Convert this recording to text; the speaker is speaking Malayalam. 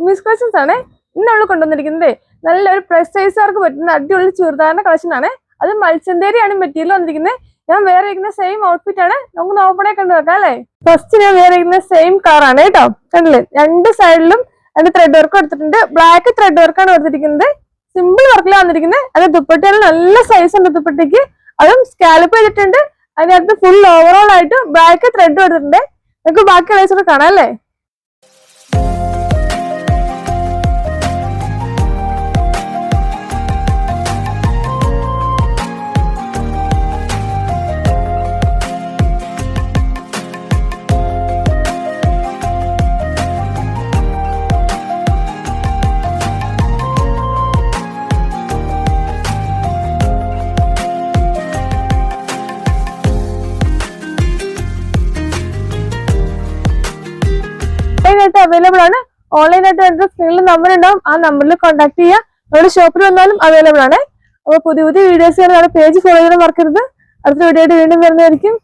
മിസ് കളക്ഷൻസ് ആണ് ഇന്ന് നമ്മൾ കൊണ്ടുവന്നിരിക്കുന്നത്. നല്ലൊരു പ്ലസ് സൈസുകാർക്ക് പറ്റുന്ന അടിപൊളി ചുരിദാറിന്റെ കളക്ഷൻ ആണ്. അത് മത്സ്യന്തേരിയാണ് മെറ്റീരിയൽ വന്നിരിക്കുന്നത്. ഞാൻ വേറെ ഇരിക്കുന്ന സെയിം ഔട്ട്ഫിറ്റ് ആണ്. നമുക്ക് ഓപ്പണേ കണ്ടു വെക്കാം അല്ലേ. ഫസ്റ്റ് ഞാൻ വേറെ ഇരിക്കുന്ന സെയിം കളറാണ് കേട്ടോ. കണ്ടില്ലേ, രണ്ട് സൈഡിലും രണ്ട് ത്രെഡ് വർക്ക് എടുത്തിട്ടുണ്ട്. ബ്ലാക്ക് ത്രെഡ് വർക്കാണ് എടുത്തിരിക്കുന്നത്. സിമ്പിൾ വർക്കിലാണ് വന്നിരിക്കുന്നത്. അത് ദുപ്പട്ടയിൽ നല്ല സൈസ് ഉണ്ട് ദുപ്പട്ടയ്ക്ക്. അതും സ്കാലപ്പ് ചെയ്തിട്ടുണ്ട്. അതിനകത്ത് ഫുൾ ഓവറോൾ ആയിട്ട് ബ്ലാക്ക് ത്രെഡ് എടുത്തിട്ടുണ്ട്. നമുക്ക് ബാക്കി കളേഴ്സ് കാണാം അല്ലേ. അവൈലബിൾ ആണ്. ഓൺലൈനായിട്ട് സ്ക്രീനിൽ നമ്പർ ഉണ്ടാവും. ആ നമ്പറിൽ കോൺടാക്ട് ചെയ്യുക. നമ്മുടെ ഷോപ്പിൽ വന്നാലും അവൈലബിൾ ആണ്. അപ്പോൾ പുതിയ വീഡിയോസ് നമ്മുടെ പേജ് ഫോളോ ചെയ്യാൻ മറക്കരുത്. അടുത്ത വീഡിയോ ആയിട്ട് വീണ്ടും വരുന്നതായിരിക്കും.